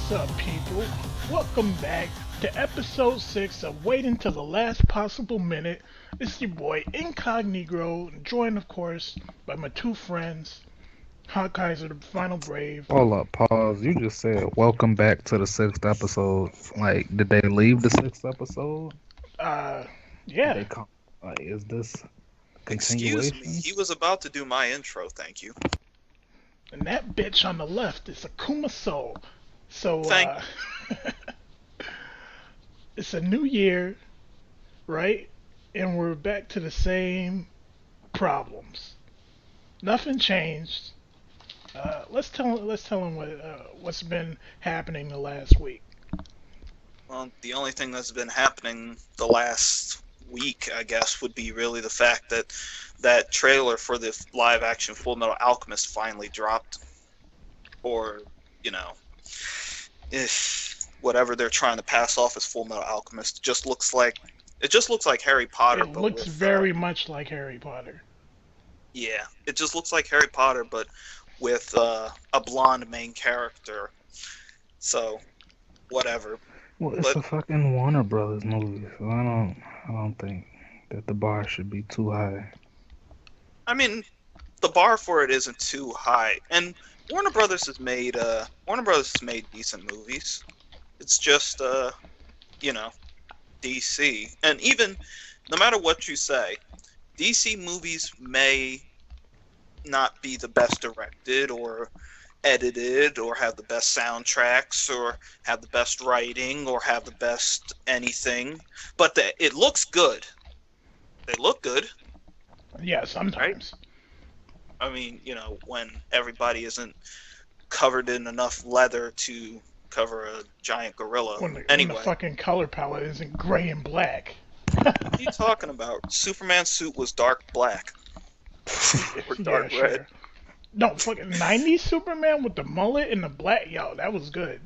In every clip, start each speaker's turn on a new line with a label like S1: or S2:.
S1: What's up, people? Welcome back to episode 6 of Waiting Till the Last Possible Minute. It's your boy Incognito, joined, of course, by my two friends, Hawkeyes the Final Brave.
S2: Hold up, pause. You just said welcome back to the sixth episode. Like, did they leave the sixth episode?
S1: Uh,
S2: Did
S1: yeah,
S2: they come? Like, is this
S3: Excuse me,
S2: continuation?
S3: he was about to do my intro, thank you.
S1: and that bitch on the left is Akuma Soul. So,
S3: Thank
S1: it's a new year, right? And we're back to the same problems. Nothing changed. Let's tell him what's been happening the last week.
S3: Well, the only thing that's been happening the last week, I guess, would be really the fact that that trailer for the live-action Full Metal Alchemist finally dropped. Or, you know, if whatever they're trying to pass off as Full Metal Alchemist just looks like Harry Potter.
S1: It
S3: but
S1: looks
S3: with,
S1: very much like Harry Potter.
S3: Yeah, it just looks like Harry Potter, but with a blonde main character. So, whatever.
S2: Well, it's
S3: But
S2: a fucking Warner Brothers movie, so I don't think that the bar should be too high.
S3: I mean, the bar for it isn't too high, and Warner Brothers has made decent movies. It's just you know, DC, and even no matter what you say, DC movies may not be the best directed or edited or have the best soundtracks or have the best writing or have the best anything, but it looks good. They look good.
S1: Yeah, sometimes.
S3: I mean, you know, when everybody isn't covered in enough leather to cover a giant gorilla.
S1: When the
S3: Anyway,
S1: fucking color palette isn't gray and black.
S3: what are you talking about? Superman's suit was dark black. Or dark
S1: Yeah,
S3: red.
S1: sure. No, fucking 90s Superman with the mullet and the black. Yo, that was good.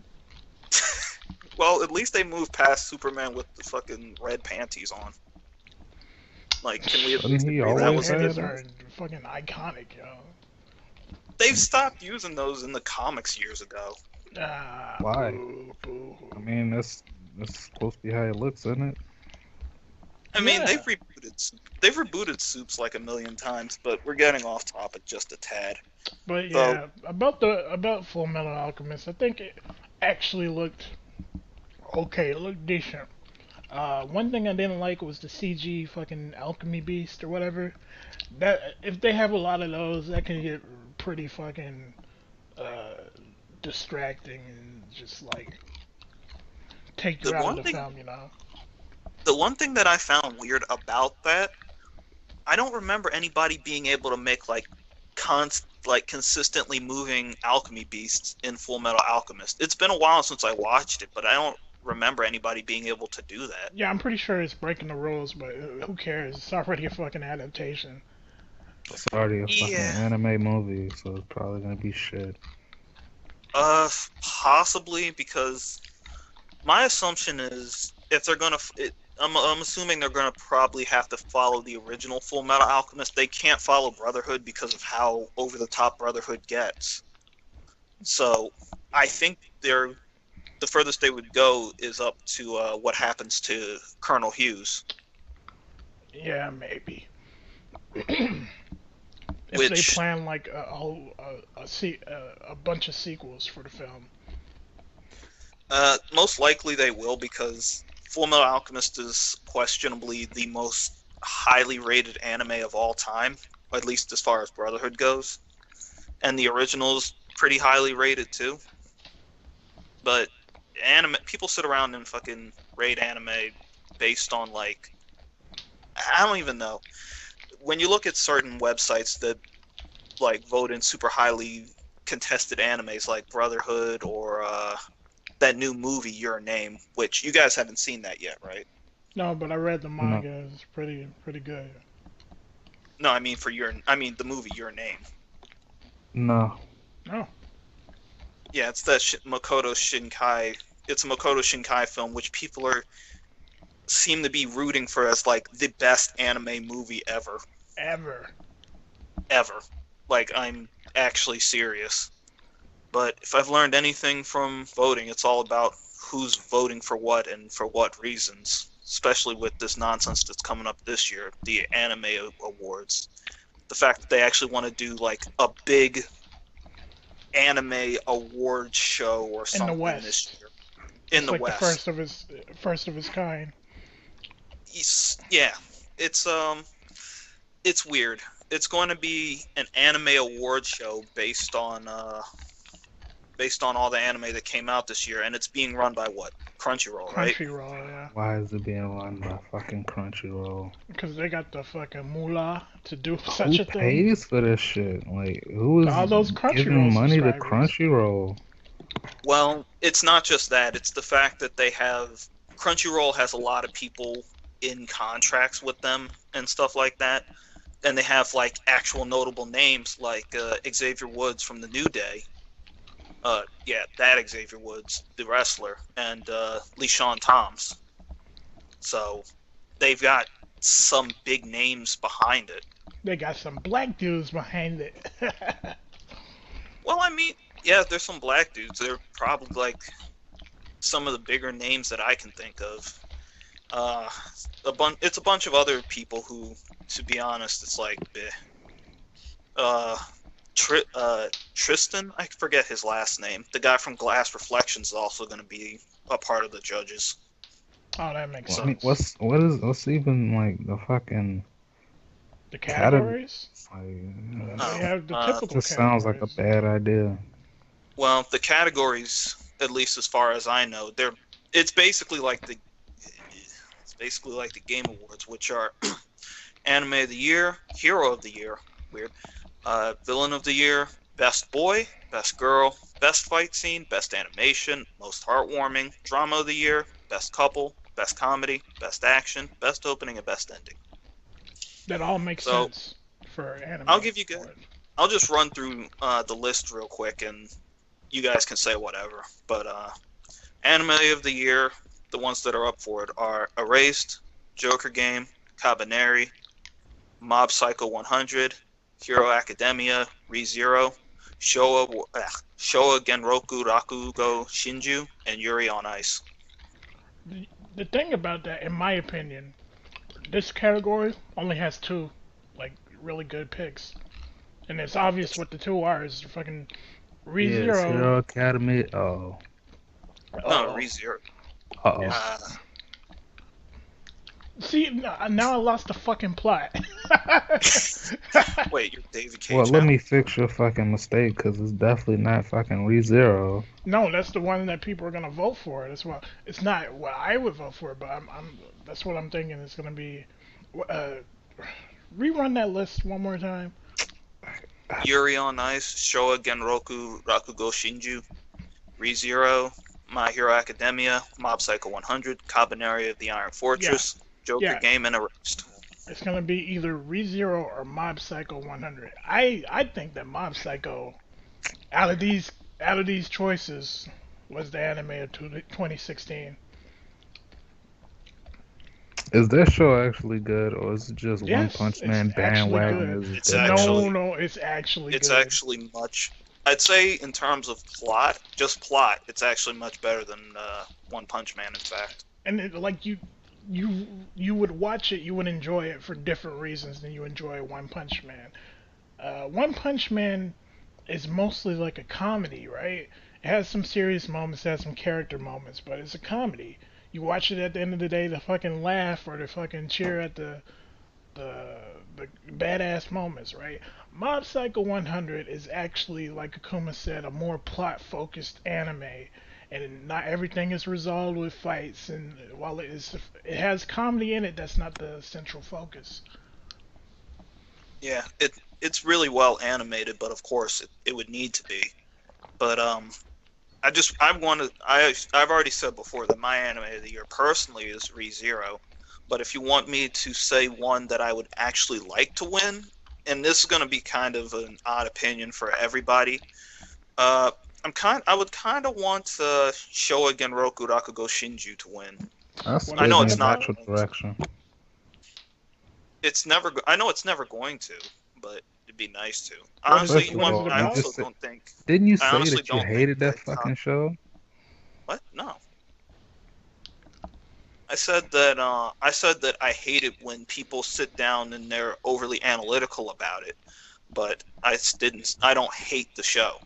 S3: Well, at least they moved past Superman with the fucking red panties on. Like, can we at
S2: Doesn't
S3: least
S2: he
S3: agree that
S2: always
S3: was...
S2: have
S1: Panties
S2: that?
S1: are fucking iconic, yo.
S3: They've stopped using those in the comics years ago.
S1: Ah,
S2: Why?
S1: boo, boo.
S2: I mean, that's supposed to be how it looks, isn't it?
S3: I mean,
S1: Yeah.
S3: they've rebooted Soups like a million times, but we're getting off topic just a tad.
S1: But
S3: So-
S1: yeah, about Full Metal Alchemist, I think it actually looked okay. It looked decent. One thing I didn't like was the CG fucking alchemy beast or whatever. That if they have a lot of those, that can get pretty fucking distracting and just like take you
S3: The
S1: out
S3: one
S1: of the
S3: thing-
S1: film, you know.
S3: The one thing that I found weird about that, I don't remember anybody being able to make like consistently moving alchemy beasts in Full Metal Alchemist. It's been a while since I watched it, but I don't remember anybody being able to do that.
S1: Yeah, I'm pretty sure it's breaking the rules, but who cares? It's already a fucking adaptation.
S2: It's already a fucking
S3: Yeah.
S2: anime movie, so it's probably gonna be shit.
S3: Possibly, because my assumption is if they're gonna, I'm assuming they're gonna probably have to follow the original Full Metal Alchemist. They can't follow Brotherhood because of how over the top Brotherhood gets. So I think the furthest they would go is up to what happens to Colonel Hughes.
S1: Yeah, maybe. If they
S3: Which-
S1: plan like a bunch of sequels for the film.
S3: Most likely they will, because Full Metal Alchemist is questionably the most highly rated anime of all time, at least as far as Brotherhood goes. And the original's pretty highly rated too. But people sit around and fucking rate anime based on like, I don't even know. When you look at certain websites that like vote in super highly contested animes like Brotherhood or that new movie Your Name, which you guys haven't seen that yet, right?
S1: No, but I read the manga. It's pretty good.
S3: No, I mean the movie Your Name.
S2: No.
S1: Oh,
S3: Yeah, it's that Makoto Shinkai. It's a Makoto Shinkai film, which people seem to be rooting for as like the best anime movie ever.
S1: ever.
S3: Like, I'm actually serious. But if I've learned anything from voting, it's all about who's voting for what and for what reasons. Especially with this nonsense that's coming up this year, the anime awards. The fact that they actually want to do like a big anime award show or
S1: In the
S3: something this
S1: West.
S3: year. In
S1: It's
S3: the
S1: like the
S3: West.
S1: first of his kind.
S3: Yeah, it's weird. It's going to be an anime award show based on all the anime that came out this year, and it's being run by what? Crunchyroll, right?
S1: Crunchyroll, yeah.
S2: Why is it being run by fucking Crunchyroll?
S1: Because they got the fucking moolah to do such
S2: Who
S1: a thing.
S2: pays for this shit? Like, who is
S1: All those
S2: giving
S1: Crunchyroll
S2: money to
S1: subscribers.
S2: Crunchyroll?
S3: Well, it's not just that. It's the fact that Crunchyroll has a lot of people in contracts with them and stuff like that. And they have like actual notable names like Xavier Woods from the New Day. Yeah, that Xavier Woods, the wrestler, and LeSean Toms. So they've got some big names behind it.
S1: They got some black dudes behind it.
S3: Well, I mean, yeah, there's some black dudes. They're probably like some of the bigger names that I can think of. It's a bunch of other people who, to be honest, it's like, Tristan, I forget his last name. The guy from Glass Reflections is also going to be a part of the judges.
S1: Oh, that makes
S2: Well, I
S1: sense.
S2: mean, what's even like the fucking
S1: The categories?
S2: like?
S1: They have the
S3: Uh,
S1: typical
S2: Just sounds like a
S1: categories.
S2: bad idea.
S3: Well, the categories, at least as far as I know, it's basically like the Game Awards, which are Anime of the Year, Hero of the Year, weird, Villain of the Year, Best Boy, Best Girl, Best Fight Scene, Best Animation, Most Heartwarming, Drama of the Year, Best Couple, Best Comedy, Best Action, Best Opening, and Best Ending.
S1: That all makes
S3: So,
S1: sense for anime.
S3: I'll give you good. I'll just run through the list real quick, and you guys can say whatever. But Anime of the Year, the ones that are up for it are Erased, Joker Game, Cabaneri, Mob Psycho 100, Hero Academia, ReZero, Showa Genroku Rakugo Shinju, and Yuri on Ice.
S1: The thing about that, in my opinion, this category only has two, like, really good picks. And it's obvious what the two are. Is fucking
S2: Yeah,
S1: ReZero.
S2: Hero Academy. Oh,
S3: No, ReZero.
S2: oh.
S3: Uh,
S1: See, now I lost the fucking plot.
S3: wait, you're David Cage
S2: Well,
S3: now?
S2: let me fix your fucking mistake, because it's definitely not fucking ReZero.
S1: No, that's the one that people are gonna vote for. That's why it's not what I would vote for, but that's what I'm thinking. It's gonna be. Rerun that list one more time.
S3: Yuri on Ice, Showa Genroku Rakugo Shinju, ReZero, My Hero Academia, Mob Psycho 100, Cabaneri of the Iron Fortress, Joker
S1: Yeah.
S3: Game, and Erased.
S1: It's gonna be either ReZero or Mob Psycho 100. I think that Mob Psycho, out of these choices, was the anime of 2016.
S2: Is that show actually good, or is it just One
S1: Yes,
S2: Punch
S1: it's
S2: Man
S1: actually
S2: bandwagon?
S1: good.
S2: Is
S3: It's
S2: dead?
S3: actually-
S1: No, it's actually
S3: It's
S1: good.
S3: actually much. I'd say in terms of plot, just plot, it's actually much better than One Punch Man. In fact,
S1: And like you would watch it, you would enjoy it for different reasons than you enjoy One Punch Man. One Punch Man is mostly like a comedy, right? It has some serious moments, it has some character moments, but it's a comedy. You watch it at the end of the day to fucking laugh or to fucking cheer at the badass moments, right? Mob Psycho 100 is actually, like Akuma said, a more plot-focused anime, and not everything is resolved with fights. And while it has comedy in it, that's not the central focus.
S3: yeah, it's really well animated, but of course it would need to be. But I've already said before that my anime of the year personally is ReZero. But if you want me to say one that I would actually like to win, and this is going to be kind of an odd opinion for everybody, I would kind of want Showa Genroku Rakugo Shinju to win.
S2: That's
S1: I know
S2: good
S1: it's
S2: in
S3: not-
S2: natural direction.
S3: I know it's never going to, but be nice to.
S1: What is
S3: Honestly,
S2: First
S1: it?
S2: of
S1: What is it
S2: all,
S3: I
S2: you
S1: about?
S3: also
S2: just said,
S3: don't think.
S2: didn't you
S3: I
S2: say
S3: honestly
S2: that you
S3: don't think
S2: hated that
S3: that.
S2: fucking show?
S3: What? No. I said that I hate it when people sit down and they're overly analytical about it, but I don't hate the show.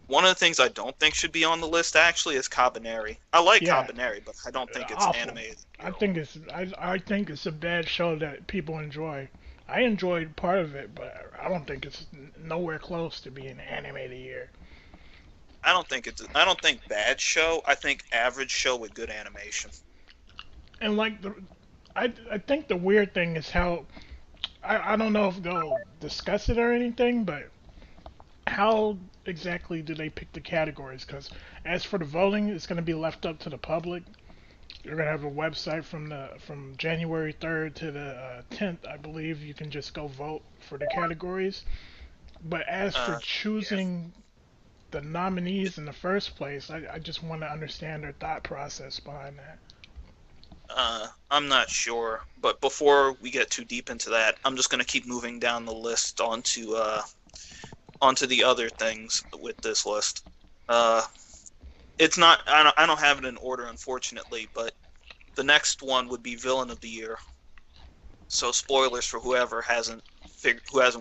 S3: One of the things I don't think should be on the list actually is Cabaneri. I like
S1: Yeah,
S3: Cabaneri, but I don't think it's
S1: awful.
S3: anime of the
S1: I
S3: year.
S1: think it's I think it's a bad show that people enjoy. I enjoyed part of it, but I don't think it's nowhere close to being anime of the year.
S3: I don't think bad show. I think average show with good animation.
S1: And like I think the weird thing is how I don't know if they'll discuss it or anything, but how exactly do they pick the categories? Because as for the voting, it's going to be left up to the public. You're going to have a website from January 3rd to the 10th, I believe. You can just go vote for the categories. But as for
S3: Yeah.
S1: choosing the nominees in the first place, I just want to understand their thought process behind that.
S3: I'm not sure, but before we get too deep into that, I'm just gonna keep moving down the list onto the other things with this list. Uh, it's not. I don't have it in order, unfortunately, but the next one would be Villain of the Year. So spoilers for who hasn't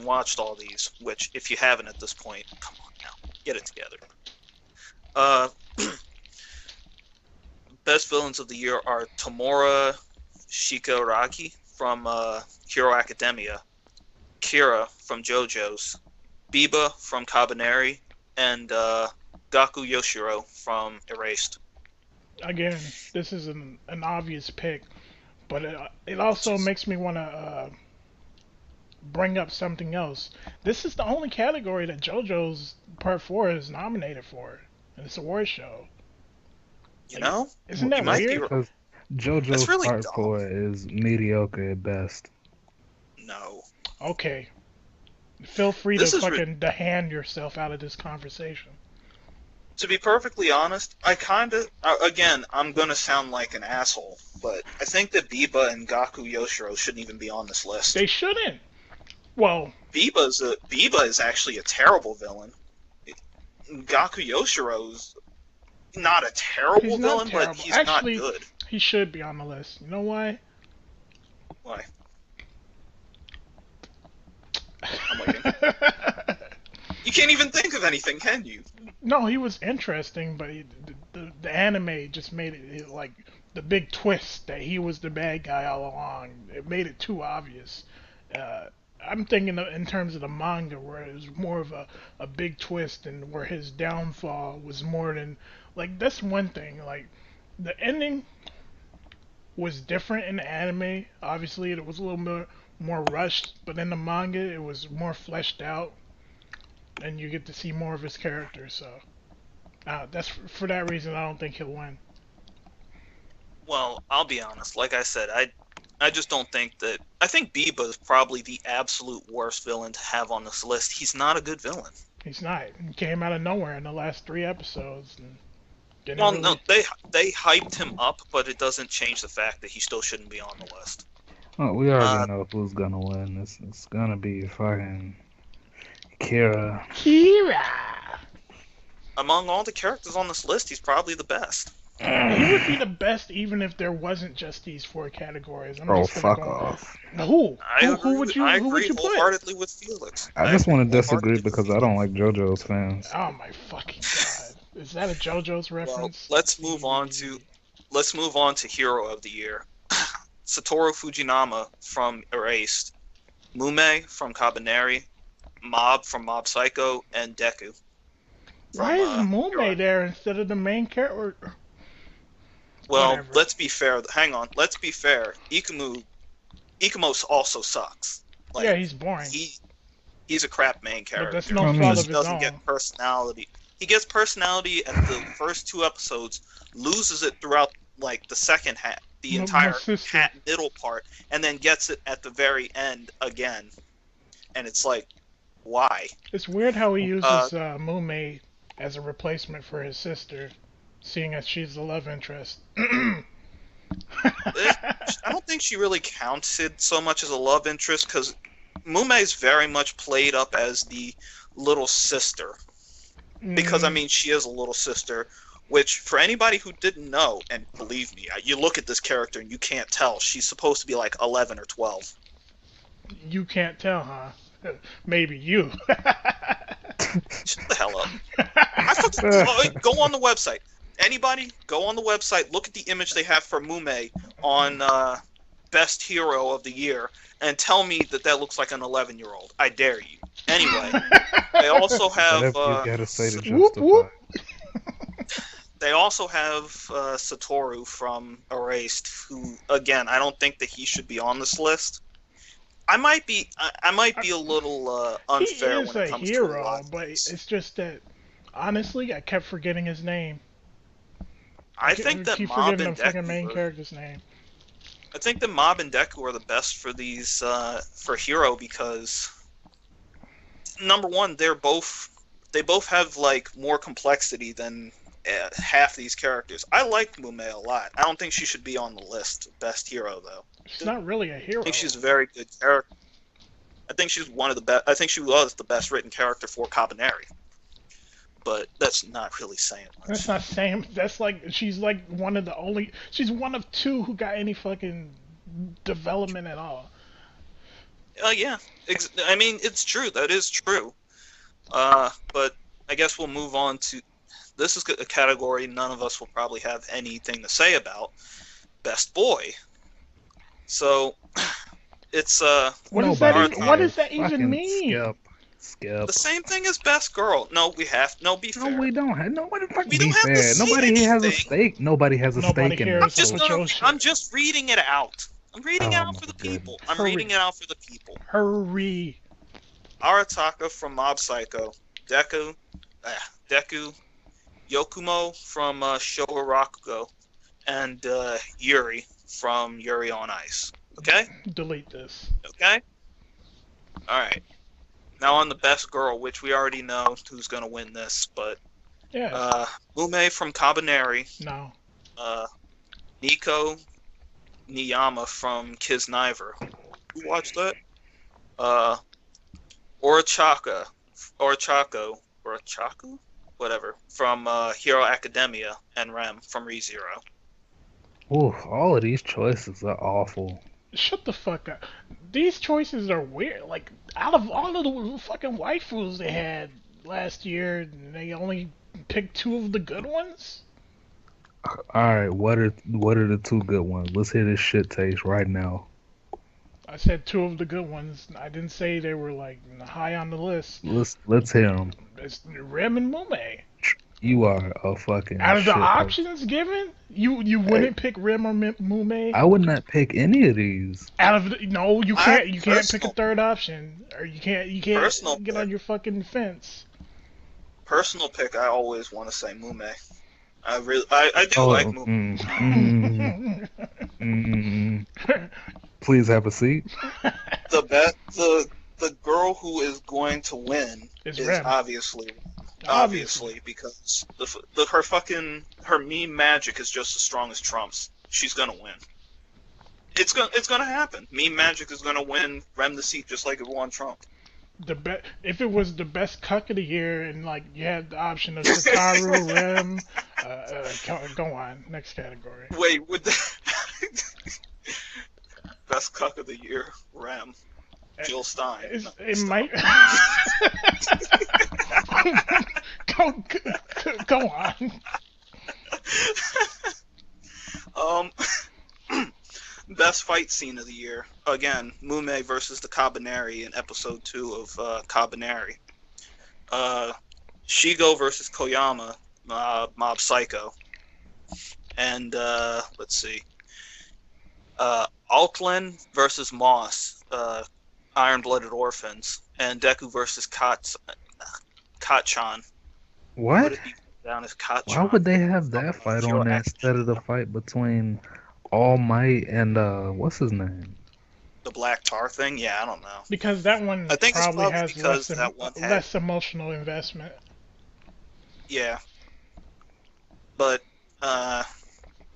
S3: watched all these. Which, if you haven't at this point, come on now, get it together. Uh, Best villains of the year are Tamura Shikaraki from Hero Academia, Kira from JoJo's, Biba from Cabaneri, and Gaku Yoshiro from Erased.
S1: Again, this is an obvious pick, but it also makes me want to bring up something else. This is the only category that JoJo's Part 4 is nominated for in this award show.
S3: You
S1: Like,
S3: know,
S1: isn't
S3: you
S1: that
S3: might be.
S1: weird?
S2: Because
S3: That's
S2: JoJo's
S3: really
S2: Part
S3: dumb.
S2: 4 is mediocre at best.
S3: No,
S1: Okay, feel free to
S3: this is
S1: fucking hand yourself out of this conversation.
S3: to be perfectly honest. I kind of again, I'm gonna sound like an asshole, but I think that Biba and Gaku Yoshiro shouldn't even be on this list.
S1: They shouldn't. Well,
S3: Biba is actually a terrible villain. Gaku Yoshiro's not a
S1: he's
S3: terrible
S1: not
S3: villain, but
S1: terrible.
S3: he's not
S1: Actually,
S3: good.
S1: he should be on the list. You know why?
S3: Why? I'm waiting. You can't even think of anything, can you?
S1: No, he was interesting, but the anime just made it like the big twist that he was the bad guy all along. It made it too obvious. Uh, I'm thinking in terms of the manga, where it was more of a big twist, and where his downfall was more than like that's one thing. Like the ending was different in the anime. Obviously, it was a little more rushed, but in the manga, it was more fleshed out, and you get to see more of his character. So. That's for that reason. I don't think he'll win.
S3: Well, I'll be honest. Like I said, I just don't think that. I think Biba is probably the absolute worst villain to have on this list. He's not a good villain.
S1: He's not. He came out of nowhere in the last 3 episodes and didn't
S3: Well, no,
S1: really.
S3: they hyped him up, but it doesn't change the fact that he still shouldn't be on the list.
S2: Well, we already
S3: Uh,
S2: know who's gonna win. It's gonna be fucking Kira.
S1: Kira.
S3: among all the characters on this list, he's probably the best.
S1: He would be the best even if there wasn't just these 4 categories. I'm
S2: Bro,
S1: just gonna
S2: fuck
S1: go.
S2: off.
S1: Who?
S3: I agree.
S1: Who would you?
S3: I
S1: Who would
S3: agree
S1: you put?
S3: wholeheartedly with Felix.
S2: I just want to
S3: agree
S2: disagree
S3: wholeheartedly with
S2: because I don't like JoJo's fans.
S1: Oh my fucking god! Is that a JoJo's
S3: Well,
S1: reference?
S3: let's move on to Hero of the Year. Satoru Fujinama from Erased, Mume from Cabaneri, Mob from Mob Psycho, and Deku.
S1: Why is Mume
S3: Hero.
S1: there instead of the main character?
S3: Well,
S1: Whatever.
S3: let's be fair. Hang on. Let's be fair. Ikumo also sucks. Like,
S1: Yeah, he's boring.
S3: he's a crap main character.
S1: But that's no
S2: I
S1: fault
S2: mean-
S1: of
S3: He
S1: his
S3: doesn't
S1: own.
S3: get personality. He gets personality at the first 2 episodes, loses it throughout like the second half, the
S1: My
S3: entire
S1: sister.
S3: middle part, and then gets it at the very end again. And it's like, why?
S1: It's weird how he uses
S3: Uh,
S1: Mume as a replacement for his sister, seeing as she's the love interest.
S3: I don't think she really counted so much as a love interest because Mume is very much played up as the little sister. Because, I mean, she is a little sister, which, for anybody who didn't know, and believe me, you look at this character and you can't tell, she's supposed to be like 11 or 12.
S1: You can't tell, huh? Maybe you.
S3: Shut the hell up. Go on the website. Anybody, go on the website, look at the image they have for Mume on Best Hero of the Year, and tell me that looks like an 11-year-old. I dare you. Anyway, they also have...
S2: Whatever you gotta say to
S1: Whoop,
S2: justify.
S1: whoop.
S3: They also have Satoru from Erased, who, again, I don't think that he should be on this list. I might be a little unfair
S1: he is
S3: when it
S1: a
S3: comes
S1: hero,
S3: to a lot of
S1: but
S3: things.
S1: it's just that, honestly, I kept forgetting his name.
S3: I think that
S1: keep
S3: Mob
S1: forgetting
S3: and
S1: the fucking main
S3: Deku
S1: character's name.
S3: I think that Mob and Deku are the best for these for Hero because number one, they both have like more complexity than half these characters. I like Mume a lot. I don't think she should be on the list of Best Hero though.
S1: She's not really a hero.
S3: I think she's a very good character. I think she's one of the best. I think she was the best written character for Cabaneri. But that's not really saying much.
S1: That's not saying. That's like she's like one of the only. She's one of two who got any fucking development at all.
S3: Yeah. I mean, it's true. That is true. But I guess we'll move on to. This is a category none of us will probably have anything to say about. Best Boy. So, it's
S1: What does that even mean?
S2: Skip.
S3: The same thing as Best Girl. No, we have be fair.
S2: No, we don't have. Nobody fucking
S3: We
S2: be
S3: don't have
S2: fair.
S3: to say
S2: Nobody here has a
S3: anything.
S2: stake. Nobody has a
S1: Nobody
S2: stake in
S1: here
S2: this.
S1: is
S2: So
S3: I'm just reading it out. I'm reading it
S2: Oh
S3: out for
S2: my
S3: the people.
S2: goodness.
S3: I'm reading it out for the people.
S1: Hurry.
S3: Arataka from Mob Psycho. Deku, Yokumo from Showa Rakugo, and Yuri from Yuri on Ice. Okay?
S1: Delete this.
S3: Okay? Alright. Now on the Best Girl, which we already know who's going to win this, but
S1: Yeah.
S3: Mume from Cabaneri,
S1: No.
S3: Nico Niyama from Kisniver. You watched that? Orachaku? Whatever. From Hero Academia, and Rem from ReZero.
S2: Ooh, all of these choices are awful.
S1: Shut the fuck up. These choices are weird. Like, out of all of the fucking waifus they had last year, they only picked two of the good ones?
S2: All right, what are the two good ones? Let's hear this shit taste right now.
S1: I said two of the good ones. I didn't say they were, like, high on the list.
S2: Let's hear them.
S1: It's Rem and Mume.
S2: You are a fucking
S1: Out of the
S2: shit
S1: options given, you wouldn't pick Rem or Mume?
S2: I would not pick any of these.
S1: Out of the, no, you can't. You can't pick a
S3: Personal-
S1: third option, or you can't.
S3: Personal
S1: get
S3: pick.
S1: on your fucking fence.
S3: Personal pick, I always want to say Mume. I do like Mume.
S2: Please have a seat.
S3: The girl who is going to win
S1: It's
S3: is
S1: Rem.
S3: obviously because her meme magic is just as strong as Trump's. She's gonna win. It's gonna happen. Meme magic is gonna win Rem the seat just like it won Trump.
S1: If it was the best cuck of the year, and like you had the option of Sataru, Rem, go on, next category.
S3: Wait, would the best cuck of the year, Rem, Jill Stein?
S1: It might. go on.
S3: Best fight scene of the year. Again, Mume versus the Cabaneri in episode 2 of Cabaneri. Shigo versus Koyama, Mob Psycho. And, let's see. Altland versus Moss, Iron-Blooded Orphans. And Deku versus Katchan.
S2: What?
S3: Would it be down as Katchan?
S2: Why would they have that fight on there instead of the fight between All Might and what's his name?
S3: The Black Tar thing? Yeah, I don't know.
S1: Because that one
S3: I think it's
S1: probably
S3: probably
S1: has
S3: because that one had-
S1: less emotional investment.
S3: Yeah. But,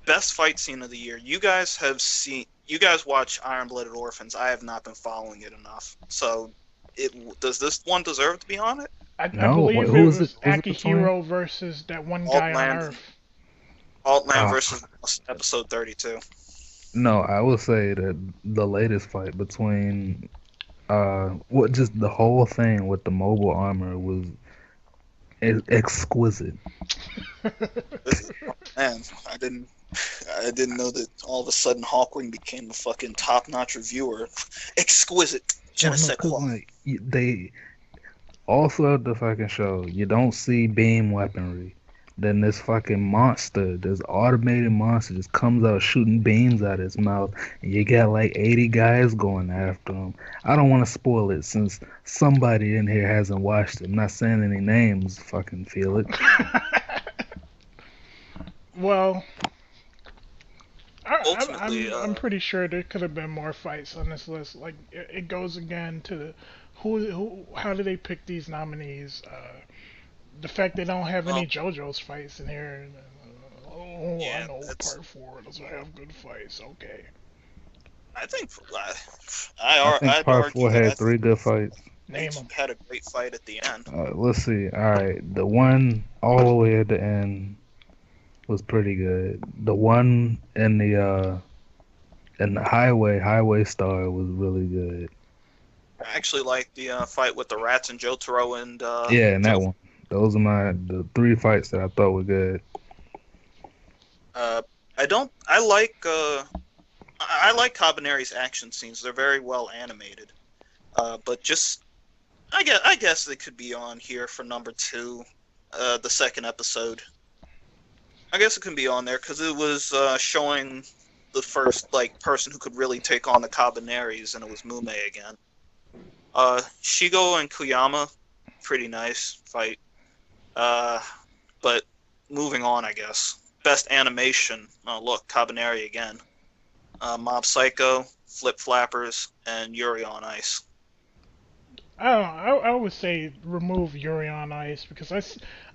S3: best fight scene of the year. You guys watch Iron Blooded Orphans. I have not been following it enough. So, does this one deserve to be on it?
S1: I
S2: No,
S1: believe
S2: who
S1: it
S2: is it?
S1: was
S2: Who's it between?
S1: Akihiro versus that one guy on
S3: Altland,
S1: Earth.
S3: Altland
S2: Ah.
S3: versus episode 32.
S2: No, I would say that the latest fight between just the whole thing with the mobile armor was exquisite.
S3: Man, I didn't know that all of a sudden Hawkwing became a fucking top-notch reviewer. Exquisite. Je ne
S2: Well, no,
S3: sais
S2: 'cause,
S3: quoi.
S2: like they all throughout the fucking show, you don't see beam weaponry. Then this fucking monster, this automated monster, just comes out shooting beams out of his mouth, and you got like 80 guys going after him. I don't want to spoil it since somebody in here hasn't watched it. I'm not saying any names. Fucking feel it.
S1: Well,
S3: Ultimately,
S1: I'm pretty sure there could have been more fights on this list. Like it goes again to the how do they pick these nominees? The fact they don't have any JoJo's fights in here. Oh,
S3: Yeah,
S1: I know
S3: that's-
S1: part 4 doesn't have good fights. Okay.
S3: I think
S2: I think
S3: I'd
S2: Part
S3: argue
S2: 4
S3: that
S2: had 3 good fights.
S1: Name
S3: H
S1: 'em.
S3: had a great fight at the end.
S2: Let's see. All right, the one all the way at the end was pretty good. The one in the Highway Star was really good.
S3: I actually like the fight with the rats and Jotaro and
S2: Yeah, and that one. Those are the 3 fights that I thought were good.
S3: I like Cabaneri's action scenes. They're very well animated. But just I guess they could be on here for number 2, the second episode. I guess it can be on there because it was showing the first person who could really take on the Cabaneris, and it was Mume again. Shigo and Kuyama, pretty nice fight. But moving on, I guess. Best animation. Oh, look, Cabaneri again. Mob Psycho, Flip Flappers, and Yuri on Ice.
S1: I would say remove Yuri on Ice because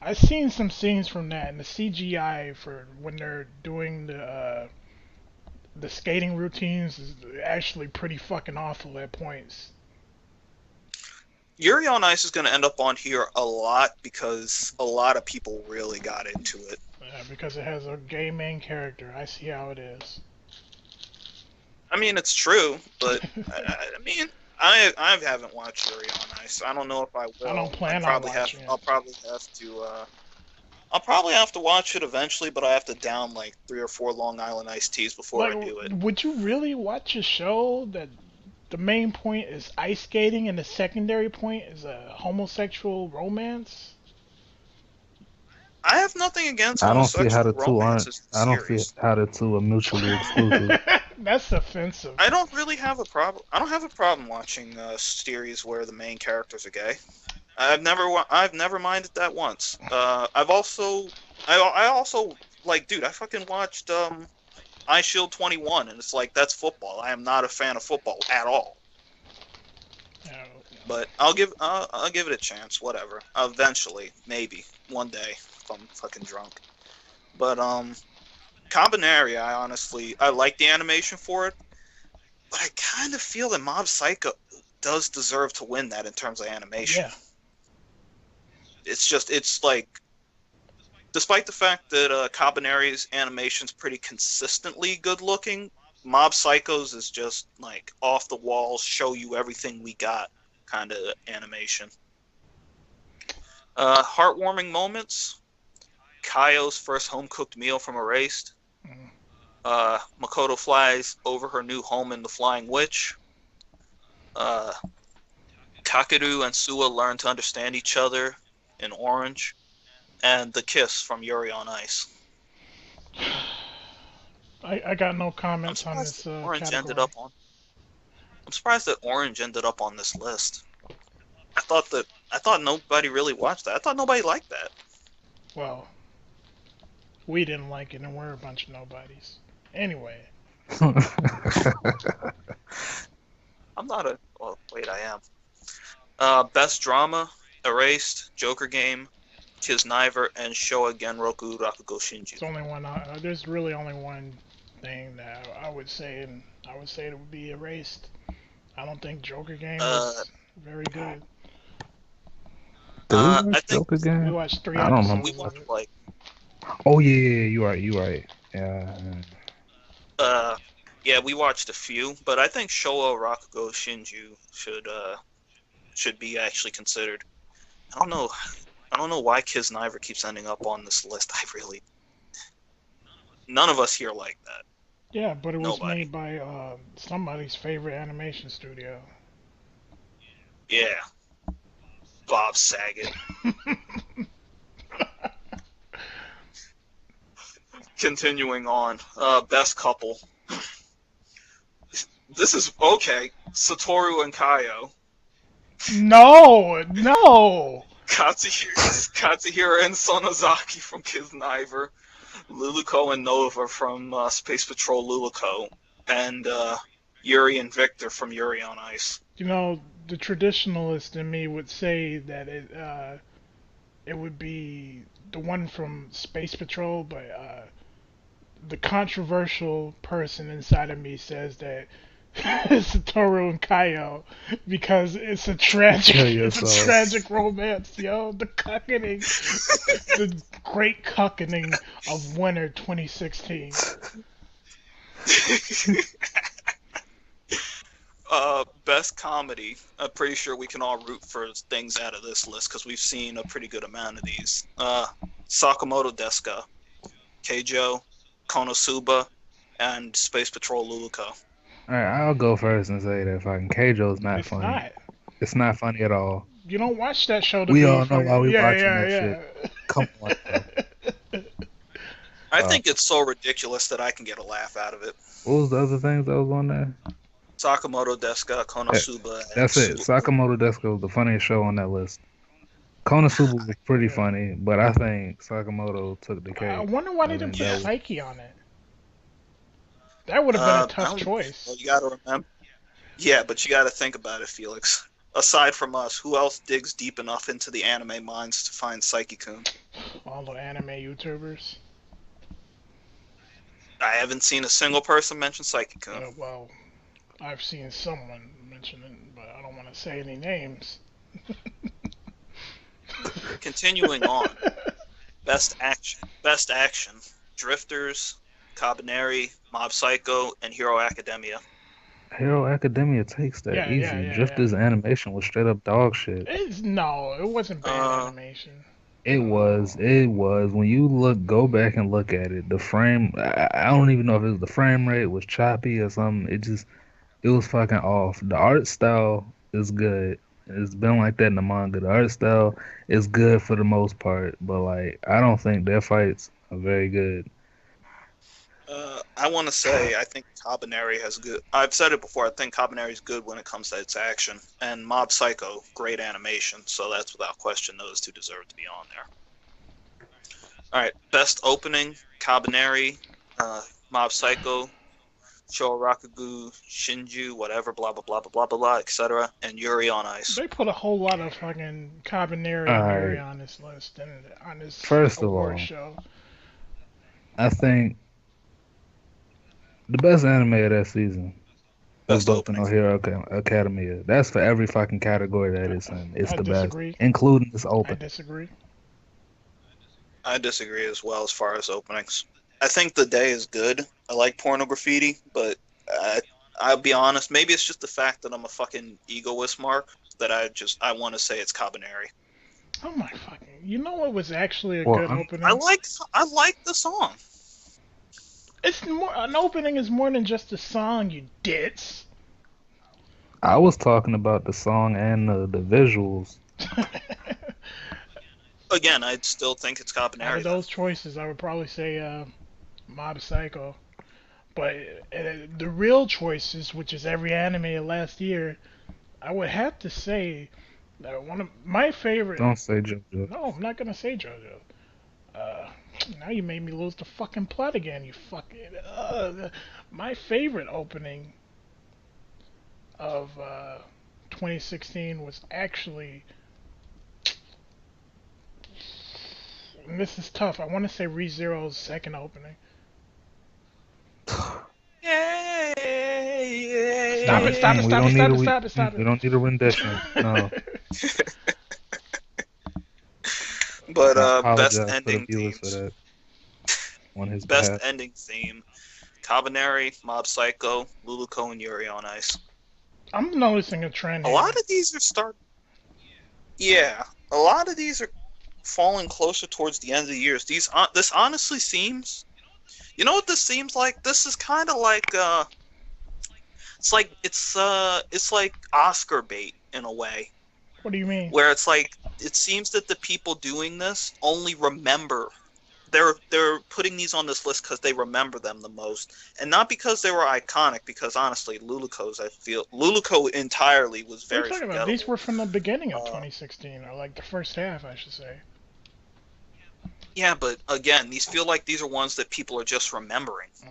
S1: I seen some scenes from that, and the CGI for when they're doing the skating routines is actually pretty fucking awful at points.
S3: Yuri on Ice is going to end up on here a lot because a lot of people really got into it.
S1: Because it has a gay main character. I see how it is.
S3: I mean, it's true, but I haven't watched Yuri on Ice. I don't know if I will.
S1: I don't plan on watching it.
S3: I'll probably have to watch it eventually, but I have to down like 3 or 4 Long Island iced teas before I do it.
S1: Would you really watch a show that the main point is ice skating and the secondary point is a homosexual romance?
S3: I have nothing against
S2: I don't see how the
S3: homosexual
S2: two aren't.
S3: romances in
S2: I don't see
S3: series.
S2: how the two are mutually exclusive.
S1: That's offensive.
S3: I don't really have a problem. I don't have a problem watching series where the main characters are gay. I've never minded that once. I also like, dude, I fucking watched I Shield 21, and it's like, that's football. I am not a fan of football at all.
S1: No.
S3: But I'll give it a chance. Whatever. Eventually, maybe one day, if I'm fucking drunk. But Cabaneri, I like the animation for it, but I kind of feel that Mob Psycho does deserve to win that in terms of animation.
S1: Yeah.
S3: It's like, despite the fact that Cabaneri's animation's pretty consistently good looking, Mob Psycho's is just like off the walls, show you everything we got kind of animation. Heartwarming moments. Kaio's first home-cooked meal from Erased. Makoto flies over her new home in The Flying Witch. Kakeru and Suwa learn to understand each other in Orange. And the kiss from Yuri on Ice.
S1: I got no comments on this
S3: Orange
S1: category.
S3: ended up on. I'm surprised that Orange ended up on this list. I thought nobody really watched that. I thought nobody liked that.
S1: Well, we didn't like it, and we're a bunch of nobodies. Anyway.
S3: I'm not a. Well, wait, I am. Best drama: Erased, Joker Game, Kisniver, and Showa Genroku Rakugo Shinju.
S1: It's only one. There's really only one thing that I would say, and I would say it would be erased. I don't think Joker game
S3: Uh,
S1: was very good.
S2: Did we
S3: I
S2: watch
S3: think
S2: Joker
S1: We
S2: game?
S1: watched three
S2: I don't remember.
S3: we
S1: episodes of
S3: watched
S1: it.
S3: like
S2: Oh yeah, you right, you right. Yeah.
S3: uh yeah, we watched a few, but I think Showa Rakugo Shinju should be actually considered. I don't know. I don't know why Kisniver keeps ending up on this list. None of us here like that.
S1: Yeah, but it was
S3: Nobody.
S1: made by somebody's favorite animation studio.
S3: Yeah, Bob Saget. Continuing on, best couple. This is okay. Satoru and Kaio.
S1: No, no.
S3: Katsuhira and Sonozaki from Kisniver. Luluko and Nova from Space Patrol Luluko. And Yuri and Victor from Yuri on Ice.
S1: You know, the traditionalist in me would say that it would be the one from Space Patrol, but the controversial person inside of me says that it's Satoru and Kaio because it's a tragic,
S2: Kill
S1: it's a
S2: yourself.
S1: tragic romance, yo. The cuckening, the great cuckening of winter 2016.
S3: Best comedy. I'm pretty sure we can all root for things out of this list because we've seen a pretty good amount of these. Sakamoto Desuka, Keijo, Konosuba, and Space Patrol Luluko.
S2: Alright, I'll go first and say that fucking Keijo's not
S1: It's
S2: funny.
S1: not.
S2: It's not funny at all.
S1: You don't watch that show to
S2: We
S1: be
S2: all know
S1: fucking,
S2: why we
S1: yeah,
S2: watching
S1: yeah,
S2: that
S1: yeah.
S2: Come on, bro.
S3: I think it's so ridiculous that I can get a laugh out of it.
S2: What was the other things that was on there?
S3: Sakamoto Desuka, Konosuba, and
S2: That's it.
S3: Sulu.
S2: Sakamoto Desuka was the funniest show on that list. Konosuba was pretty funny, but I think Sakamoto took the
S1: I
S2: cake.
S1: wonder why
S2: I
S1: they didn't
S2: think
S1: put
S2: that was-
S1: Psyche on it. That would have been a tough choice.
S3: Well, you got to remember. Yeah, but you got to think about it, Felix. Aside from us, who else digs deep enough into the anime minds to find Psyche-kun?
S1: All the anime YouTubers.
S3: I haven't seen a single person mention Psyche-kun.
S1: Well, I've seen someone mention it, but I don't want to say any names.
S3: Continuing on, best action, Drifters, Cabaneri, Mob Psycho, and Hero Academia.
S2: Hero Academia takes that
S1: Yeah,
S2: easy.
S1: yeah, yeah,
S2: Drifter's animation was straight up dog shit.
S1: No, it wasn't bad animation.
S2: It was. When you go back and look at it, the frame, I don't even know if it was the frame rate was choppy or something. It was fucking off. The art style is good. It's been like that in the manga. The art style is good for the most part, but like, I don't think their fights are very good.
S3: I want to say I think Cabaneri has good. I've said it before. I think Cabaneri is good when it comes to its action, and Mob Psycho, great animation. So that's without question. Those two deserve to be on there. All right, best opening: Cabaneri, Mob Psycho, Shorakugu, Shinju, whatever, blah blah blah blah blah blah, blah etc. And Yuri on Ice.
S1: They put a whole lot of fucking Cabaneri and Yuri on this list and on this
S2: First of
S1: award
S2: all,
S1: show.
S2: I think the best anime of that season is
S3: Best
S2: Boku
S3: opening.
S2: no Hero Academia. That's for every fucking category that it's in. It's
S1: I
S2: the
S1: disagree.
S2: best, including this
S1: I
S2: open.
S1: disagree.
S3: I disagree as well as far as openings. I think The Day is good. I like Porno Graffiti, but I'll be honest, maybe it's just the fact that I'm a fucking egoist, Mark, that I want to say it's Cabaneri.
S1: Oh my fucking! You know what was actually a
S2: Well,
S1: good opening?
S3: I like the song.
S1: It's more an opening is more than just a song, you ditz.
S2: I was talking about the song and the visuals.
S3: Again, I still think it's
S1: Out
S3: Cabaneri.
S1: of those choices, I would probably say Mob Psycho. But the real choices, which is every anime last year, I would have to say that one of my favorite.
S2: Don't say JoJo.
S1: No, I'm not gonna say JoJo. Now you made me lose the fucking plot again. You fucking. My favorite opening of 2016 was actually And this is tough. I want to say ReZero's second opening. Stop it! Stop it!
S2: We
S1: Stop it!
S2: don't need
S1: Stop
S2: a
S1: it! Stop it! Stop
S2: we don't need a rendition. No,
S1: it!
S3: But
S2: I
S3: best
S2: apologize for the
S3: ending
S2: viewers for
S3: themes.
S2: that on his
S3: Best
S2: behalf.
S3: ending theme. Kabaneri, Mob Psycho, Luluko, and Yuri on Ice.
S1: I'm noticing a trend
S3: A
S1: here.
S3: lot of these are Yeah, a lot of these are falling closer towards the end of the years. This honestly seems. You know what this seems like? This is kind of like it's like Oscar bait in a way,
S1: What do you mean?
S3: where it's like it seems that the people doing this only remember. They're putting these on this list because they remember them the most, and not because they were iconic. Because honestly, Luluko entirely was
S1: What are you
S3: very
S1: talking about?
S3: forgettable.
S1: These were from the beginning of 2016, or like the first half, I should say.
S3: Yeah, but again, these feel like these are ones that people are just remembering.
S1: Mm.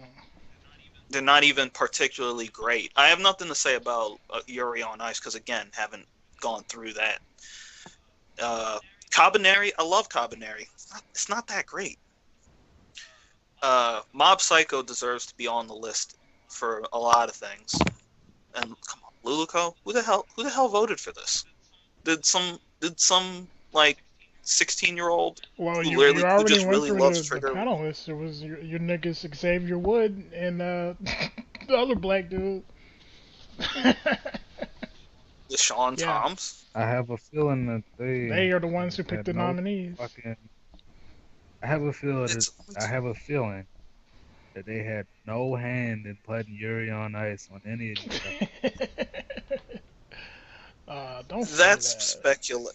S3: They're not even particularly great. I have nothing to say about Yuri on Ice because, again, haven't gone through that. Cabaneri, I love Cabaneri. It's not that great. Mob Psycho deserves to be on the list for a lot of things. And come on, Luluko, who the hell voted for this? Did some like 16-year-old
S1: Well,
S3: who
S1: you
S3: literally who
S1: already
S3: just
S1: went
S3: really
S1: through
S3: loves
S1: the
S3: Trigger?
S1: panelists. It was your niggas Xavier Wood and the other black dude.
S3: The Sean
S1: Yeah.
S3: Toms.
S2: I have a feeling that
S1: They are the ones who picked
S2: had
S1: the
S2: no
S1: nominees.
S2: fucking. I have a feeling.
S3: It's
S2: I have a feeling that they had no hand in putting Yuri on Ice on any of these stuff.
S1: Don't say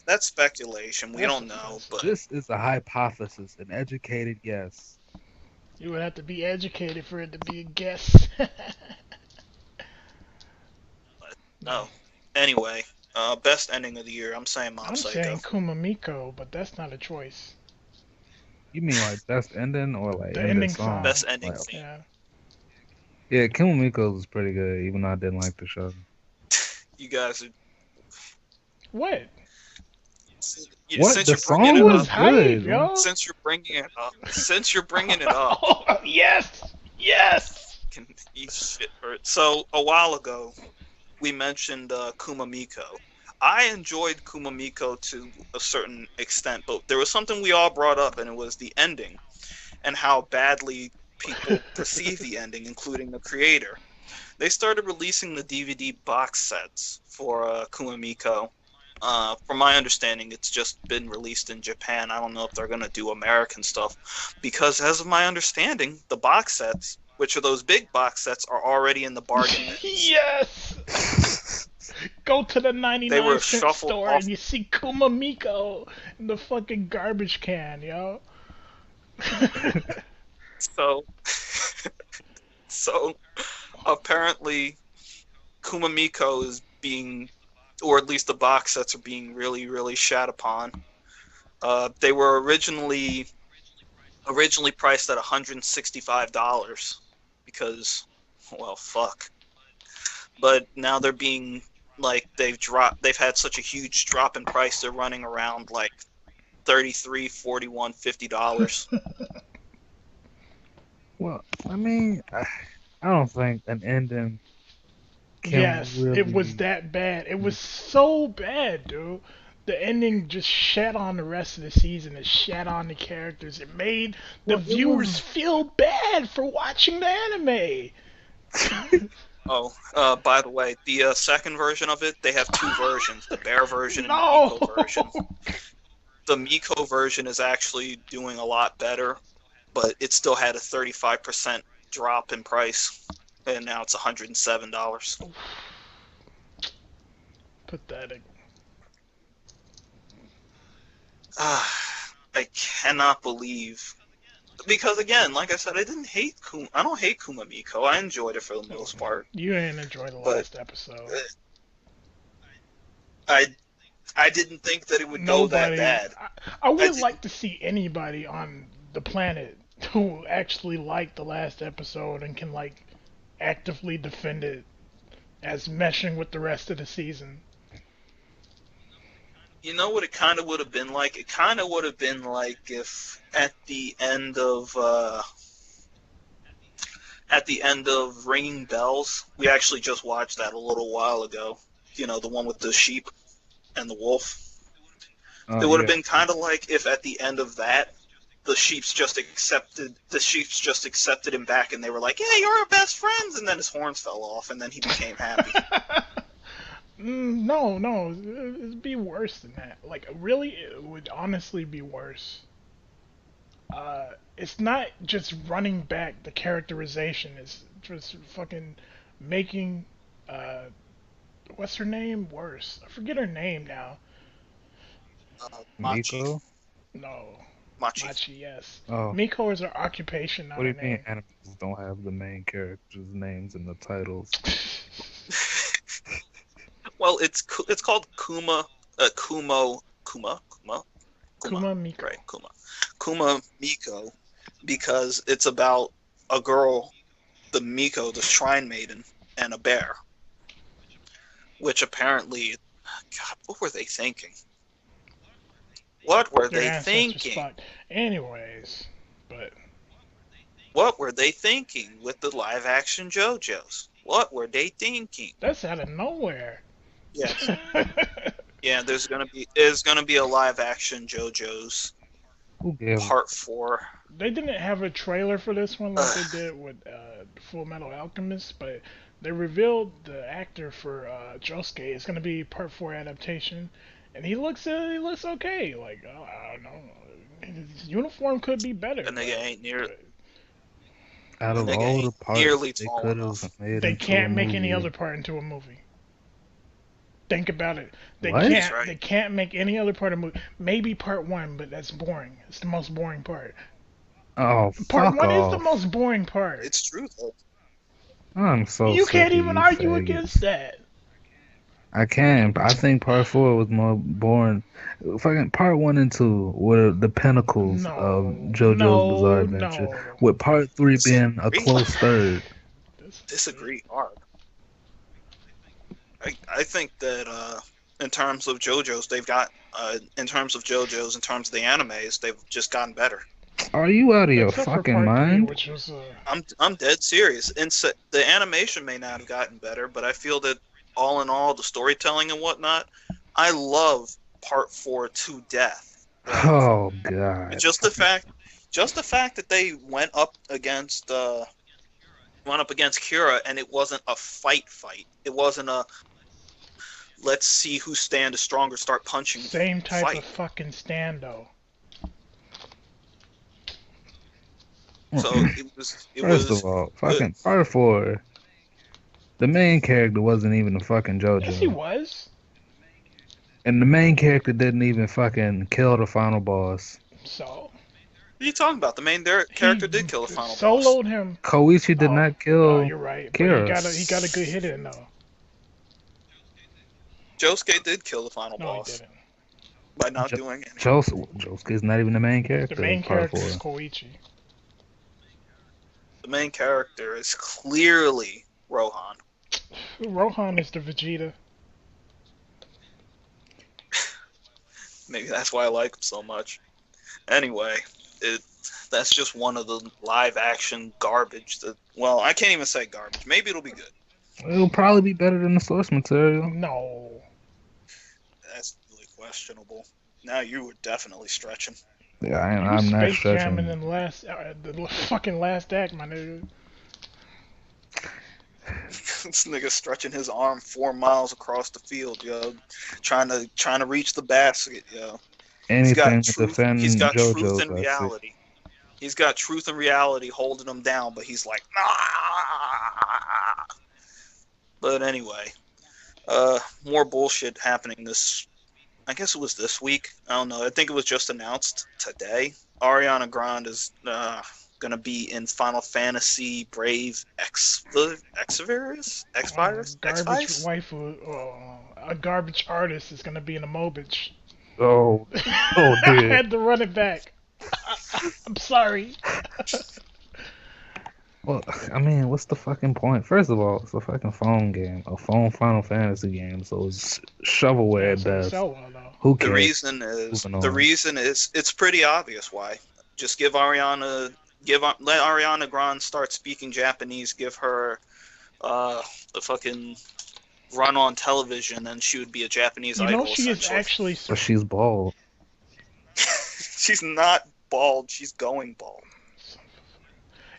S3: That's speculation. We don't know, but
S2: This is a hypothesis, an educated guess.
S1: You would have to be educated for it to be a guess.
S3: no. Anyway, best ending of the year. I'm saying Mob
S1: I'm
S3: Psycho.
S1: saying Kumamiko, but that's not a choice.
S2: You mean like best ending or like
S1: The
S2: ending
S1: ending
S2: song?
S1: song.
S3: Best ending
S2: Like,
S3: theme.
S1: Yeah.
S2: yeah, Kimomiko's was pretty good, even though I didn't like the show.
S3: You guys are.
S1: What?
S2: What?
S3: Since
S2: The
S3: you're
S2: song
S3: bringing it
S2: was
S1: was
S3: up,
S1: hype,
S2: good.
S1: yo.
S3: since you're bringing it up,
S1: Oh, yes! Yes!
S3: can eat shit for it. So a while ago, we mentioned Kumamiko. I enjoyed Kumamiko to a certain extent, but there was something we all brought up, and it was the ending, and how badly people perceive the ending, including the creator. They started releasing the DVD box sets for Kumamiko. From my understanding, it's just been released in Japan. I don't know if they're going to do American stuff. Because, as of my understanding, the box sets, which are those big box sets, are already in the bargain bins.
S1: Yes! Go to the
S3: They
S1: 99
S3: were
S1: cent
S3: shuffled
S1: store
S3: off.
S1: and you see Kumamiko in the fucking garbage can, yo.
S3: So, so apparently, Kumamiko is being, or at least the box sets are being really, really shat upon. They were originally priced at $165 because, well, fuck. But now they're being like they've had such a huge drop in price. They're running around like $33, $41, $50.
S2: Well, I mean, I don't think an ending can
S1: Yes,
S2: really...
S1: it was that bad. It was so bad, dude. The ending just shat on the rest of the season. It shat on the characters. It made the
S2: Well, it
S1: viewers
S2: was-
S1: feel bad for watching the anime.
S3: Oh, by the way, the second version of it, they have two versions: the bear version and
S1: No.
S3: the Miko version. The Miko version is actually doing a lot better, but it still had a 35% drop in price, and now it's $107.
S1: Pathetic.
S3: I cannot believe, because again, like I said, I don't hate Kumamiko. I enjoyed it for the most part.
S1: You didn't enjoy the
S3: But-
S1: last episode.
S3: I didn't think that it would go that
S1: Nobody.
S3: bad.
S1: I would
S3: didn't-
S1: like to see anybody on the planet who actually liked the last episode and can like actively defend it as meshing with the rest of the season.
S3: You know what it kind of would have been like? It kind of would have been like if at the end of Ringing Bells, we actually just watched that a little while ago. You know, the one with the sheep and the wolf.
S2: Oh,
S3: It would have
S2: yeah.
S3: been kind of like if at the end of that, the sheeps just accepted him back, and they were like, "Yeah, you're our best friends," and then his horns fell off, and then he became happy.
S1: No, it'd be worse than that. Like, really, it would honestly be worse. It's not just running back the characterization. It's just fucking making, uh, what's her name worse. I forget her name now.
S3: Machi,
S2: Miko?
S1: No,
S3: Machi.
S1: Machi, yes.
S2: Oh,
S1: Miko is her occupation, not
S2: what do
S1: her
S2: you mean
S1: name.
S2: animes don't have the main characters' names in the titles?
S3: Well, it's called Kuma,
S1: Kuma Miko.
S3: right? Kuma Miko, because it's about a girl, the Miko, the Shrine Maiden, and a bear. Which apparently, God, what were they thinking? What were
S1: Their
S3: they
S1: ancestors
S3: thinking?
S1: fought. Anyways, but
S3: What were they thinking with the live action JoJo's? What were they thinking?
S1: that's out of nowhere.
S3: Yes. Yeah, there's gonna be a live action JoJo's
S2: Who gave
S3: Part 4.
S1: They didn't have a trailer for this one like they did with Full Metal Alchemist, but they revealed the actor for Josuke. It's gonna be Part 4 adaptation, and he looks okay. Like, I don't know, his uniform could be better.
S3: And they ain't near.
S2: out of
S3: Nigga
S2: all
S3: ain't
S2: the parts
S3: nearly
S2: they
S3: tall
S2: could
S3: enough.
S2: have made
S1: They
S2: into a
S1: can't make
S2: movie?
S1: any other part into a movie. Think about it. They
S2: What?
S1: can't.
S3: That's right.
S1: They can't make any other part of the movie. Maybe Part 1, but that's boring. It's the most boring part.
S2: Oh,
S1: Part
S2: fuck
S1: 1 is the
S2: off.
S1: most boring part.
S3: It's true though.
S2: I'm so
S1: You
S2: sick
S1: can't
S2: of
S1: even
S2: you
S1: argue
S2: faggots.
S1: against that.
S2: I can, but I think part 4 was more boring. Fucking part 1 and 2 were the pinnacles of JoJo's Bizarre Adventure,
S1: No.
S2: with part 3 being a
S3: Disagree.
S2: close third.
S3: Disagree hard. I think that in terms of JoJo's, they've got in terms of JoJo's, in terms of the animes, they've just gotten better.
S2: Are you out of your
S1: Except for
S2: fucking
S1: part 3,
S2: mind?
S1: which was
S3: I'm dead serious. And the animation may not have gotten better, but I feel that all in all, the storytelling and whatnot, I love Part 4 to death.
S2: Oh god.
S3: And just the fact that they went up against Kira, and it wasn't a fight. It wasn't a let's see who stand is stronger, start punching.
S1: same type
S3: fight.
S1: of fucking stand though.
S3: So it
S2: First
S3: was
S2: of all, fucking part 4, the main character wasn't even a fucking
S1: Yes, he
S2: JoJo.
S1: was.
S2: And the main character didn't even fucking kill the final boss.
S1: So
S3: What are you talking about? The main character did kill the final boss.
S1: soloed him.
S2: Koichi did not
S1: Oh,
S2: kill
S1: you're right. But
S2: Kira.
S1: he got a good hit in though.
S3: Josuke did kill the final
S1: No, he
S3: boss
S1: didn't.
S3: by not
S2: Jo-
S3: doing anything.
S2: Josuke's not even the main character.
S1: The main
S2: of part
S1: character
S2: 4.
S1: is Koichi.
S3: The main character is clearly Rohan.
S1: Rohan is the Vegeta.
S3: Maybe that's why I like him so much. Anyway, that's just one of the live action garbage that, well, I can't even say garbage. Maybe it'll be good.
S2: It'll probably be better than the source material.
S1: No.
S3: That's really questionable. Now you were definitely stretching.
S2: Yeah,
S1: You
S2: I'm not
S1: space jamming
S2: stretching.
S1: in the fucking last act, my nigga.
S3: This nigga stretching his arm 4 miles across the field, yo, trying to reach the basket, yo.
S2: Anything to defend
S3: He's got truth
S2: JoJo's,
S3: and
S2: I see.
S3: reality. He's got truth and reality holding him down, but he's like, nah. But anyway, more bullshit happening this. I guess it was this week. I don't know. I think it was just announced today. Ariana Grande is gonna be in Final Fantasy Brave X-Virus?
S1: Garbage
S3: X-Virus?
S1: waifu. A garbage artist is gonna be in a Mobich.
S2: Oh,
S1: I
S2: dear.
S1: had to run it back. I'm sorry.
S2: Well, I mean, what's the fucking point? First of all, it's a fucking phone game, a phone Final Fantasy game, so it's shovelware
S1: Yeah,
S2: at
S1: so it
S2: best.
S1: sell well though.
S2: Who
S3: The
S2: cares?
S3: reason is
S2: Moving
S3: the
S2: on.
S3: reason is it's pretty obvious why. Just let Ariana Grande start speaking Japanese, give her the fucking run on television, and she would be a Japanese
S1: You know,
S3: idol
S1: she is
S3: essentially.
S1: actually.
S2: But she's bald.
S3: She's not bald. She's going bald.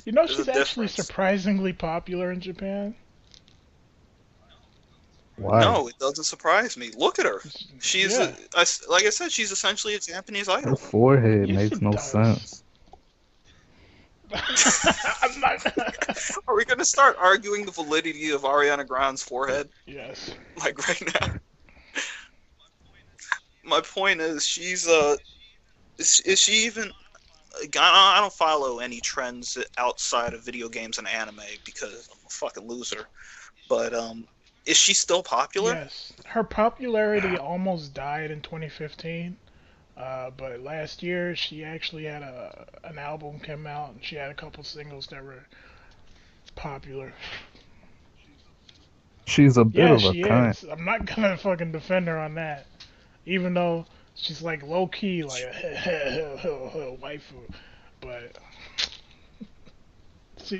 S1: You know,
S3: There's a
S1: she's actually
S3: difference.
S1: surprisingly popular in Japan.
S2: Why?
S3: No, it doesn't surprise me. Look at her. She's
S1: Yeah.
S3: like I said, she's essentially a Japanese
S2: Her
S3: idol.
S2: forehead
S1: Yes,
S2: makes
S1: it
S2: no
S1: does.
S2: sense.
S1: I'm not.
S3: Are we going to start arguing the validity of Ariana Grande's forehead?
S1: Yes.
S3: Like right now? My point is, is she even? I don't follow any trends outside of video games and anime because I'm a fucking loser. But is she still popular?
S1: Yes. Her popularity almost died in 2015. But last year she actually had an album come out and she had a couple singles that were popular.
S2: She's a bit
S1: Yeah,
S2: of a
S1: she
S2: cunt.
S1: is. I'm not gonna fucking defend her on that, even though she's like low key like a waifu, but she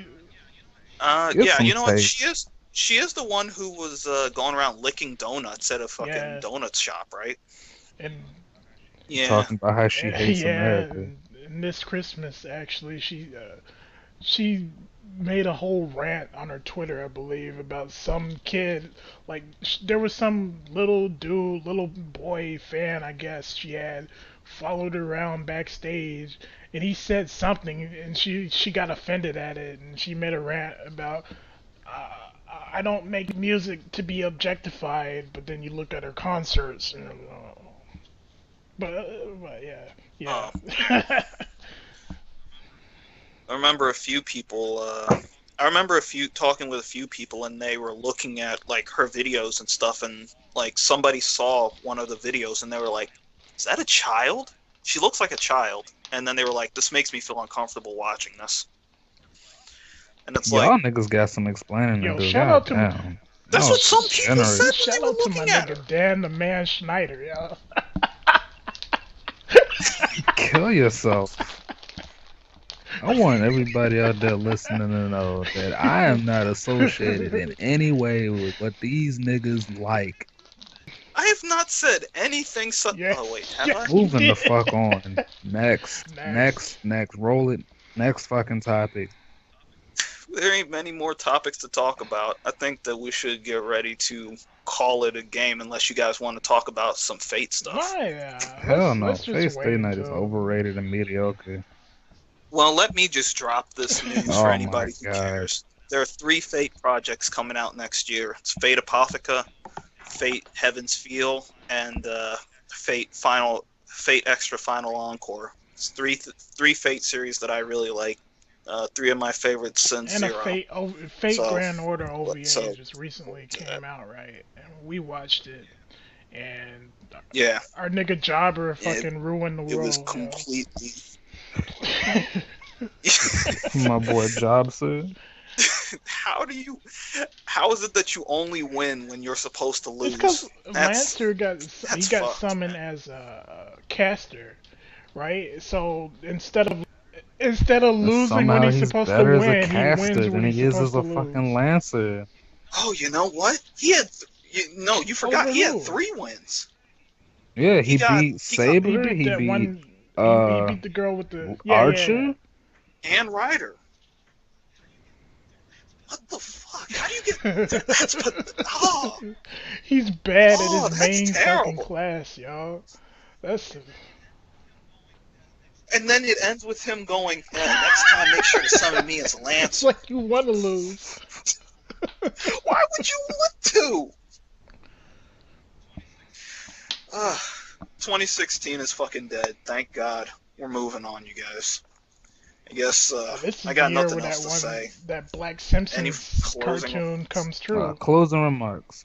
S2: Get
S3: Yeah,
S2: some
S3: you know what?
S2: taste.
S3: She is the one who was going around licking donuts at a fucking
S1: yeah
S3: donut shop, right?
S1: and
S3: Yeah.
S2: Talking about how she hates
S1: yeah
S2: America.
S1: and this Christmas actually she made a whole rant on her Twitter, I believe, about some kid. Like, there was some little dude, little boy fan, I guess she had, followed her around backstage, and he said something, and she got offended at it, and she made a rant about, uh, I don't make music to be objectified, but then you look at her concerts, and, but yeah,
S3: Um,
S1: yeah.
S3: I remember a few people. I remember talking with a few people, and they were looking at like her videos and stuff, and like somebody saw one of the videos, and they were like, "Is that a child? She looks like a child." And then they were like, "This makes me feel uncomfortable watching this." And it's like,
S2: Y'all niggas got some explaining to
S1: Yo,
S2: do.
S1: shout out to
S2: Goddamn.
S3: that's
S2: No,
S3: what
S2: it's
S3: some people
S2: degenerate.
S3: said when they
S1: shout
S3: were
S1: out to my
S3: looking at her.
S1: nigga Dan the Man Schneider, yo.
S2: Kill yourself. I want everybody out there listening to know that I am not associated in any way with what these niggas like.
S3: I have not said anything.
S1: Yes,
S3: Oh wait, have
S1: yes,
S3: I?
S1: you
S2: Moving the
S1: did.
S2: fuck on. Next. Roll it. Next fucking topic.
S3: There ain't many more topics to talk about. I think that we should get ready to call it a game, unless you guys want to talk about some Fate stuff.
S1: Why?
S2: Hell no.
S1: Let's just
S2: Face
S1: wait
S2: Day Night is
S1: until-
S2: overrated and mediocre.
S3: Well, let me just drop this news
S2: Oh
S3: for
S2: my
S3: anybody who
S2: God.
S3: cares. There are 3 Fate projects coming out next year. It's Fate Apotheca, Fate Heaven's Feel, and Fate Extra Final Encore. It's three Fate series that I really like. 3 of my favorites since
S1: And a
S3: Zero.
S1: Fate
S3: So,
S1: Grand Order OVA
S3: so-
S1: just recently came out, right? And we watched it, and
S3: Yeah,
S1: our nigga Jobber
S3: Yeah,
S1: fucking ruined the
S3: it
S1: world.
S3: was
S1: yo.
S3: completely.
S2: My boy Jobson.
S3: How is it that you only win when you're supposed to
S1: It's
S3: lose?
S1: because
S3: That's-
S1: Lancer got
S3: fucked,
S1: summoned
S3: man.
S1: as a caster, right? So instead of losing
S2: Somehow
S1: when he's
S2: he's
S1: supposed to
S2: better as
S1: win,
S2: a
S1: he
S2: caster
S1: wins
S2: than
S1: when
S2: he
S1: he's
S2: is as
S1: supposed
S2: a
S1: to
S2: fucking
S1: lose.
S2: lancer.
S3: Oh, you know what? You forgot he had
S1: Overruled.
S3: 3 wins.
S2: Yeah,
S3: He got-
S2: beat
S3: he
S2: Saber.
S1: He beat that one. He beat the girl with the
S2: Archer.
S3: And Ryder. What the fuck? How do you get? That's oh,
S1: He's bad
S3: Oh,
S1: at his
S3: that's
S1: main fucking
S3: terrible.
S1: class, y'all. That's
S3: and then it ends with him going, next time make sure to summon me as a
S1: it's
S3: Lancer.
S1: like you want to lose.
S3: Why would you want to? 2016 is fucking dead. Thank God. We're moving on, you guys. I guess
S1: This is
S3: I got
S1: the year
S3: nothing
S1: where
S3: else
S1: that
S3: to say.
S1: that Black Simpsons
S3: closing-
S1: cartoon comes true.
S2: Closing remarks.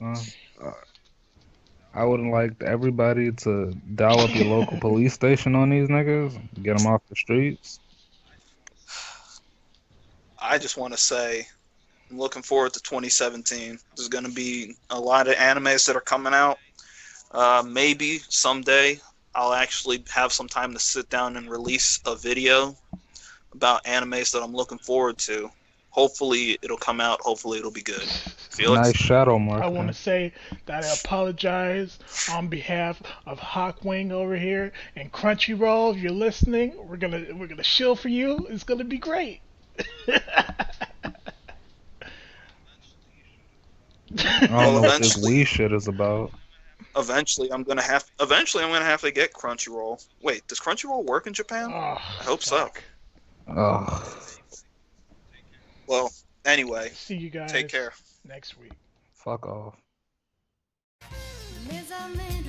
S2: I would like everybody to dial up your local police station on these niggas. Get them off the streets.
S3: I just want to say I'm looking forward to 2017. There's going to be a lot of animes that are coming out. Maybe someday I'll actually have some time to sit down and release a video about animes that I'm looking forward to. Hopefully it'll come out. Hopefully it'll be good.
S2: Nice
S3: Felix?
S2: shadow
S1: I want to
S2: marketing.
S1: say that I apologize on behalf of Hawkwing over here and Crunchyroll. If you're listening, we're gonna shill for you. It's gonna be great.
S2: I don't
S3: Well,
S2: know what this
S3: eventually,
S2: Wii shit is about.
S3: eventually I'm gonna have to get Crunchyroll. Wait, does Crunchyroll work in Japan?
S1: Oh,
S3: I hope so.
S1: fuck.
S2: Ugh.
S3: Well, anyway,
S1: See you
S3: take
S1: guys
S3: care.
S1: next week.
S2: Fuck off.
S4: Les amis